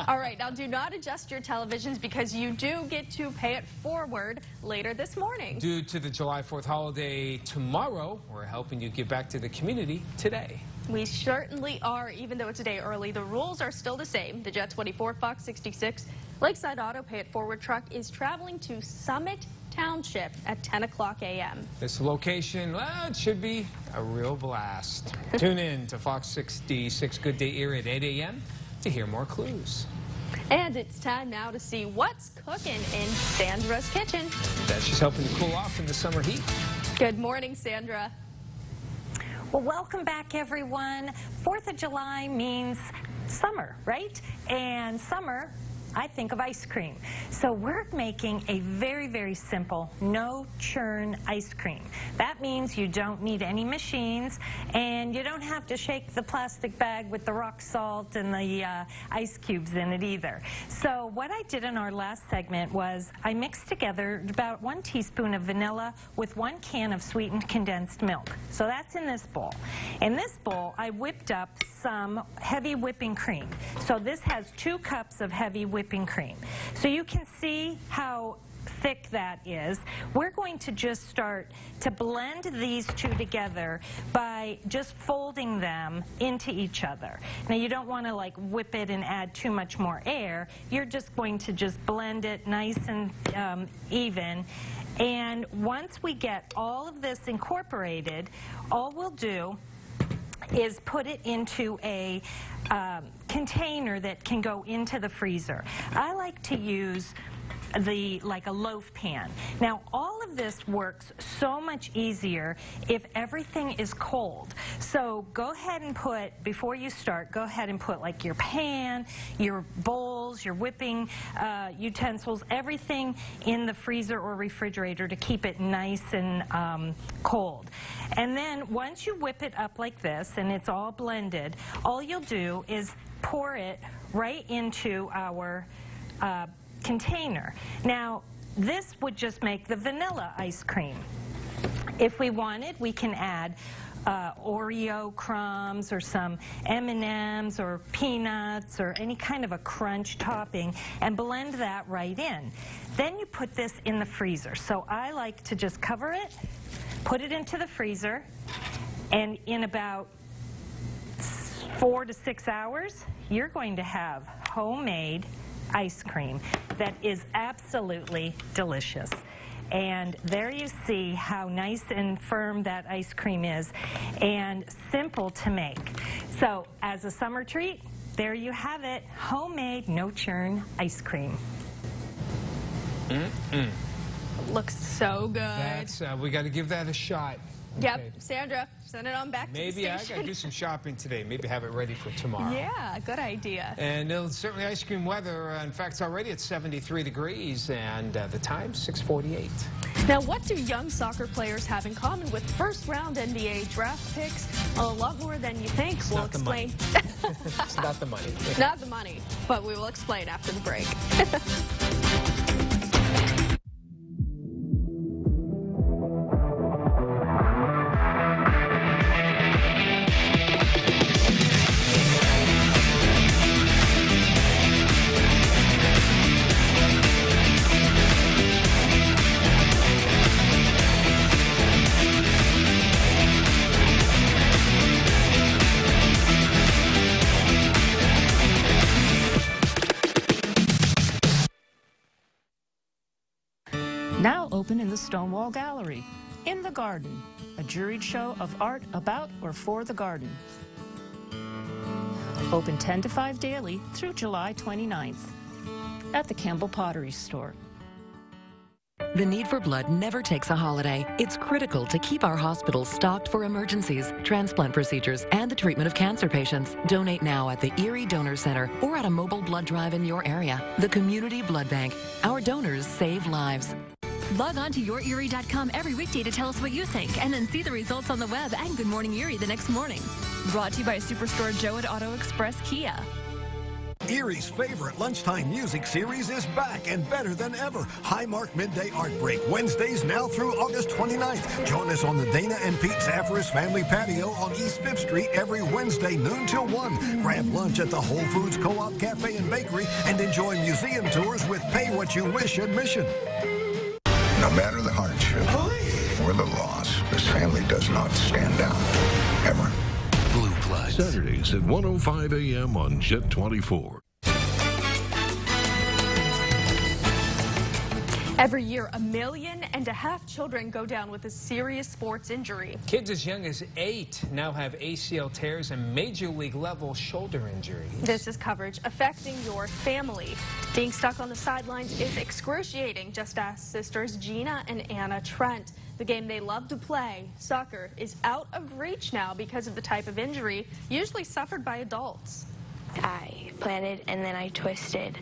All right, now do not adjust your televisions because you do get to pay it forward later this morning. Due to the July 4th holiday tomorrow, we're helping you give back to the community today. We certainly are, even though it's a day early. The rules are still the same. The Jet 24 Fox 66 Lakeside Auto Pay It Forward truck is traveling to Summit Township at 10 o'clock a.m. This location, well, it should be a real blast. Tune in to Fox 66 Good Day Erie at 8 a.m. to hear more clues. And it's time now to see what's cooking in Sandra's kitchen. That's just helping to cool off in the summer heat. Good morning, Sandra. Well, welcome back, everyone. 4th of July means summer, right? And summer, I think of ice cream. So we're making a very, very simple no-churn ice cream. That means you don't need any machines, and you don't have to shake the plastic bag with the rock salt and the ice cubes in it either. So what I did in our last segment was I mixed together about 1 teaspoon of vanilla with 1 can of sweetened condensed milk. So that's in this bowl. In this bowl, I whipped up some heavy whipping cream. So this has 2 cups of heavy whipping cream. So you can see how thick that is. We're going to just start to blend these 2 together by just folding them into each other. Now you don't want to like whip it and add too much more air. You're just going to just blend it nice and even. And once we get all of this incorporated, all we'll do is put it into a container that can go into the freezer. I like to use like a loaf pan. Now all of this works so much easier if everything is cold. So go ahead and put, before you start, go ahead and put like your pan, your bowls, your whipping utensils, everything in the freezer or refrigerator to keep it nice and cold. And then once you whip it up like this and it's all blended, all you'll do is pour it right into our container. Now, this would just make the vanilla ice cream. If we wanted, we can add Oreo crumbs or some M&Ms or peanuts or any kind of a crunch topping and blend that right in. Then you put this in the freezer. So I like to just cover it, put it into the freezer, and in about 4 to 6 hours, you're going to have homemade ice cream that is absolutely delicious. And there you see how nice and firm that ice cream is and simple to make. So as a summer treat, there you have it, homemade no-churn ice cream. Looks so good. That's, we got to give that a shot. Yep, Okay. Sandra, send it on back to the Maybe I station. got to do some shopping today. Maybe have it ready for tomorrow. Yeah, good idea. And it's certainly ice cream weather. In fact, it's already at 73 degrees, and the time, 6:48. Now, what do young soccer players have in common with first-round NBA draft picks? A lot more than you think. We'll not the explain. It's not the money. Not the money, but we will explain after the break. Now open in the Stonewall Gallery, In the Garden, a juried show of art about or for the garden. Open 10 to 5 daily through July 29th at the Campbell Pottery Store. The need for blood never takes a holiday. It's critical to keep our hospitals stocked for emergencies, transplant procedures, and the treatment of cancer patients. Donate now at the Erie Donor Center or at a mobile blood drive in your area. The Community Blood Bank. Our donors save lives. Log on to YourErie.com every weekday to tell us what you think, and then see the results on the web and Good Morning Erie the next morning. Brought to you by Superstore Joe at Auto Express Kia. Erie's favorite lunchtime music series is back and better than ever. Highmark Midday Art Break, Wednesdays now through August 29th. Join us on the Dana and Pete Zafaris Family Patio on East 5th Street every Wednesday noon till 1. Grab lunch at the Whole Foods Co-op Cafe and Bakery and enjoy museum tours with Pay What You Wish admission. No matter the hardship or the loss, this family does not stand down, ever. Blue Bloods. Saturdays at 1:05 a.m. on Jet 24. Every year, 1.5 million children go down with a serious sports injury. Kids as young as 8 now have ACL tears and major league level shoulder injuries. This is coverage affecting your family. Being stuck on the sidelines is excruciating. Just ask sisters Gina and Anna Trent. The game they love to play, soccer, is out of reach now because of the type of injury usually suffered by adults. I planted and then I twisted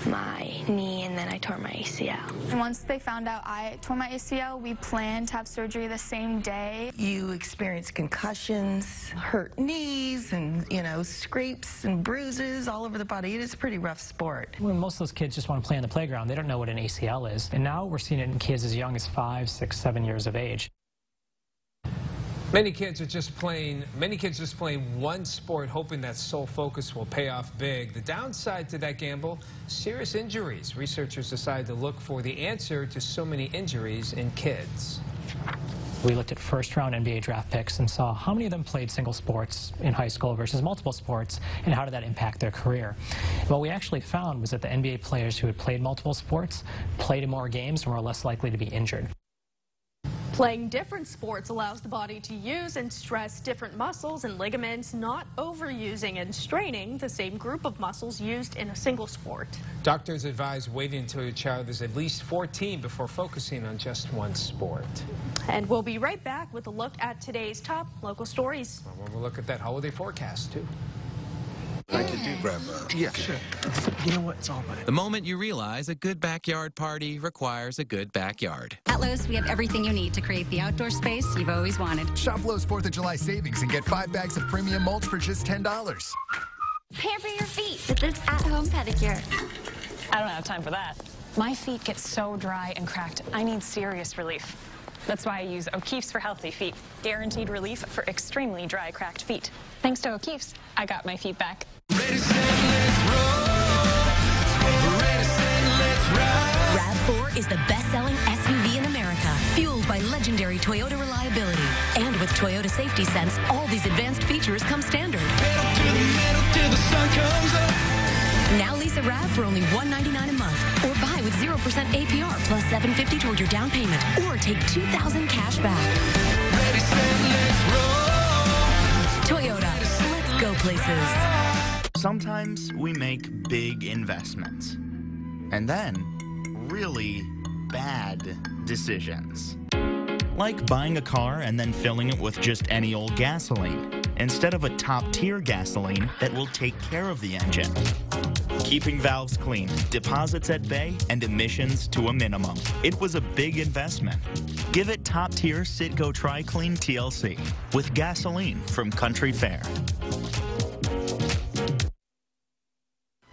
my knee and then I tore my ACL. Once they found out I tore my ACL, we planned to have surgery the same day. You experience concussions, hurt knees, and, scrapes and bruises all over the body. It is a pretty rough sport. When most of those kids just want to play on the playground, they don't know what an ACL is. And now we're seeing it in kids as young as 5, 6, 7 years of age. Many kids just playing one sport, hoping that sole focus will pay off big. The downside to that gamble, serious injuries. Researchers decided to look for the answer to so many injuries in kids. We looked at first-round NBA draft picks and saw how many of them played single sports in high school versus multiple sports, and how did that impact their career. What we actually found was that the NBA players who had played multiple sports played in more games and were less likely to be injured. Playing different sports allows the body to use and stress different muscles and ligaments, not overusing and straining the same group of muscles used in a single sport. Doctors advise waiting until your child is at least 14 before focusing on just one sport. And we'll be right back with a look at today's top local stories. Well, we'll look at that holiday forecast, too. I could do grab a... Yeah, sure. You know what? It's all right. The moment you realize a good backyard party requires a good backyard. At Lowe's, we have everything you need to create the outdoor space you've always wanted. Shop Lowe's 4th of July savings and get 5 bags of premium mulch for just $10. Pamper your feet with this at-home pedicure. I don't have time for that. My feet get so dry and cracked, I need serious relief. That's why I use O'Keeffe's for healthy feet. Guaranteed relief for extremely dry, cracked feet. Thanks to O'Keeffe's, I got my feet back. Ready, set, let's roll. Ready, set, let's ride. RAV4 is the best-selling SUV in America, fueled by legendary Toyota reliability. And with Toyota Safety Sense, all these advanced features come standard. Pedal to the metal till the sun comes up. Now lease a RAV for only $199 a month, or buy with 0% APR plus $750 toward your down payment, or take $2,000 cash back. Ready, set, let's roll. Toyota, let's go places. Sometimes we make big investments, and then really bad decisions. Like buying a car and then filling it with just any old gasoline, instead of a top-tier gasoline that will take care of the engine. Keeping valves clean, deposits at bay, and emissions to a minimum. It was a big investment. Give it top-tier Citgo Tri-Clean TLC with gasoline from Country Fair.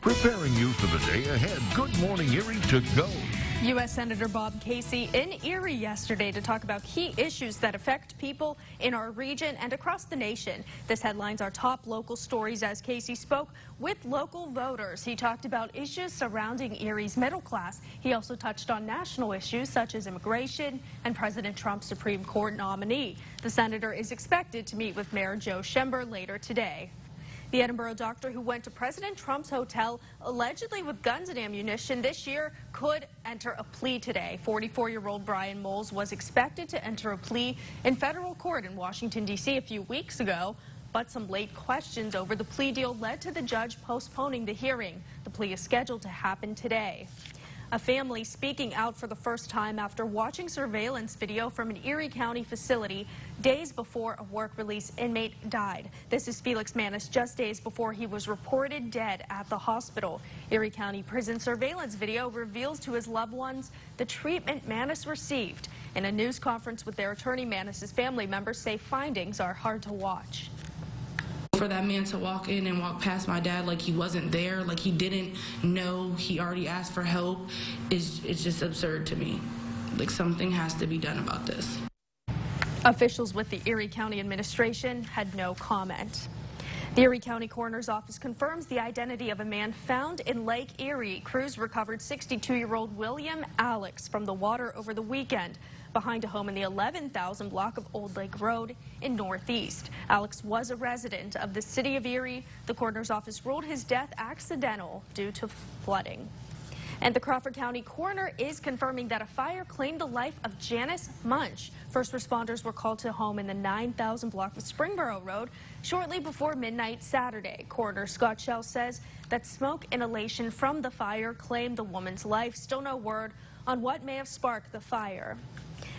Preparing you for the day ahead. Good Morning Erie to go. U.S. Senator Bob Casey in Erie yesterday to talk about key issues that affect people in our region and across the nation. This headlines our top local stories as Casey spoke with local voters. He talked about issues surrounding Erie's middle class. He also touched on national issues such as immigration and President Trump's Supreme Court nominee. The senator is expected to meet with Mayor Joe Schember later today. The Edinburgh doctor who went to President Trump's hotel allegedly with guns and ammunition this year could enter a plea today. 44-year-old Brian Moles was expected to enter a plea in federal court in Washington, D.C. a few weeks ago, but some late questions over the plea deal led to the judge postponing the hearing. The plea is scheduled to happen today. A family speaking out for the first time after watching surveillance video from an Erie County facility days before a work release inmate died. This is Felix Manis just days before he was reported dead at the hospital. Erie County prison surveillance video reveals to his loved ones the treatment Manis received. In a news conference with their attorney, Manis's family members say findings are hard to watch. For that man to walk in and walk past my dad like he wasn't there, like he didn't know he already asked for help, it's just absurd to me. Like, something has to be done about this. Officials with the Erie County administration had no comment. The Erie County Coroner's Office confirms the identity of a man found in Lake Erie. Crews recovered 62-year-old William Alex from the water over the weekend behind a home in the 11,000 block of Old Lake Road in Northeast. Alex was a resident of the city of Erie. The coroner's office ruled his death accidental due to flooding. And the Crawford County coroner is confirming that a fire claimed the life of Janice Munch. First responders were called to a home in the 9,000 block of Springboro Road shortly before midnight Saturday. Coroner Scott Schell says that smoke inhalation from the fire claimed the woman's life. Still no word on what may have sparked the fire.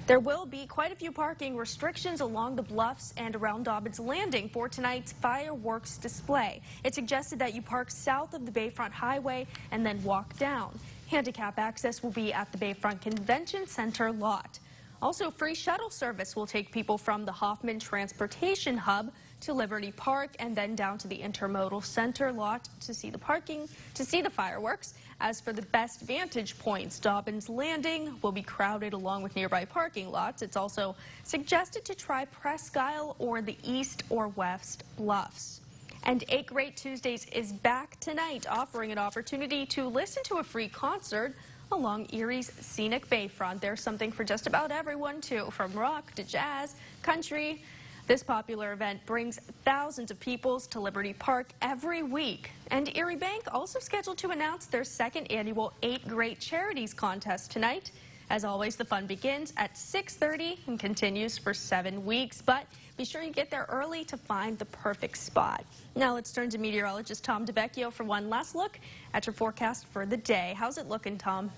There will be quite a few parking restrictions along the bluffs and around Dobbins Landing for tonight's fireworks display. It's suggested that you park south of the Bayfront Highway and then walk down. Handicap access will be at the Bayfront Convention Center lot. Also, free shuttle service will take people from the Hoffman Transportation Hub to Liberty Park and then down to the Intermodal Center lot to see the fireworks. As for the best vantage points, Dobbins Landing will be crowded along with nearby parking lots. It's also suggested to try Presque Isle or the East or West Bluffs. And 8 Great Tuesdays is back tonight, offering an opportunity to listen to a free concert along Erie's scenic bayfront. There's something for just about everyone, too, from rock to jazz, country. This popular event brings thousands of people to Liberty Park every week. And Erie Bank also scheduled to announce their second annual 8 Great Charities contest tonight. As always, the fun begins at 6:30 and continues for 7 weeks. But be sure you get there early to find the perfect spot. Now let's turn to meteorologist Tom DeVecchio for one last look at your forecast for the day. How's it looking, Tom?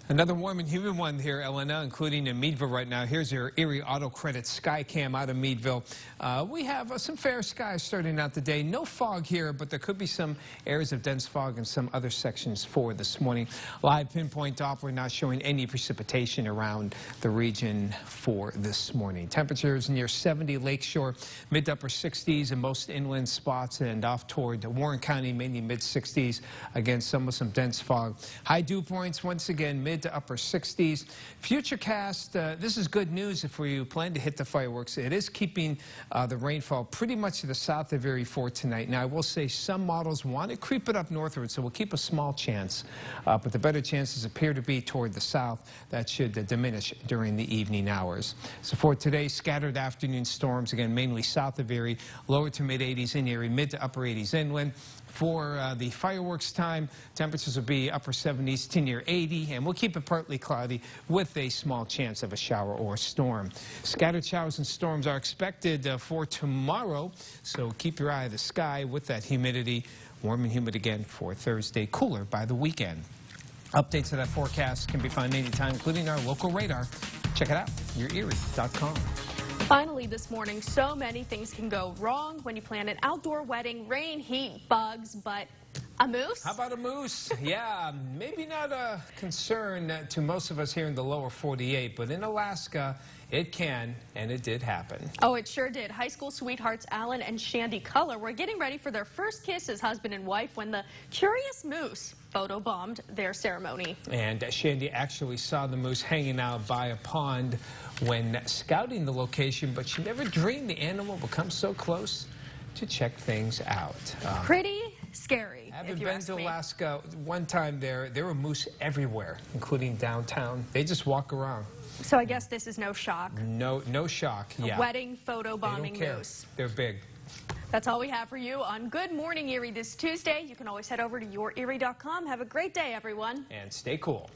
Another warm and humid one here, Elena, including in Meadville right now. Here's your Erie Auto Credit Sky Cam out of Meadville. We have some fair skies starting out the day. No fog here, but there could be some areas of dense fog in some other sections for this morning. Live pinpoint Doppler not showing any precipitation around the region for this morning. Temperatures near 70 Lakeshore, mid to upper 60s in most inland spots, and off toward Warren County, mainly mid 60s. Again, some with some dense fog. High dew points once again mid to upper 60s. Futurecast, this is good news if you plan to hit the fireworks. It is keeping the rainfall pretty much to the south of Erie for tonight. Now, I will say some models want to creep it up northward, so we'll keep a small chance. But the better chances appear to be toward the south. That should diminish during the evening hours. So for today, scattered afternoon storms, again, mainly south of Erie, lower to mid 80s in Erie, mid to upper 80s inland. For the fireworks time, temperatures will be upper 70s to near 80, and we'll keep it partly cloudy with a small chance of a shower or storm. Scattered showers and storms are expected for tomorrow, so keep your eye on the sky with that humidity. Warm and humid again for Thursday, cooler by the weekend. Updates of that forecast can be found anytime, including our local radar. Check it out, yourerie.com. Finally this morning, so many things can go wrong when you plan an outdoor wedding. Rain, heat, bugs, but a moose? How about a moose? Yeah, maybe not a concern to most of us here in the lower 48, but in Alaska, it can, and it did happen. Oh, it sure did. High school sweethearts Alan and Shandy Culler were getting ready for their first kiss as husband and wife when the curious moose photobombed their ceremony. And Shandy actually saw the moose hanging out by a pond when scouting the location, but she never dreamed the animal would come so close to check things out. Pretty scary. Having been to Alaska one time, there were moose everywhere, including downtown. They just walk around. So I guess this is no shock. No shock. Yeah. A wedding photobombing They don't care. moose. They're big. That's all we have for you on Good Morning Erie this Tuesday. You can always head over to yourerie.com. Have a great day, everyone. And stay cool.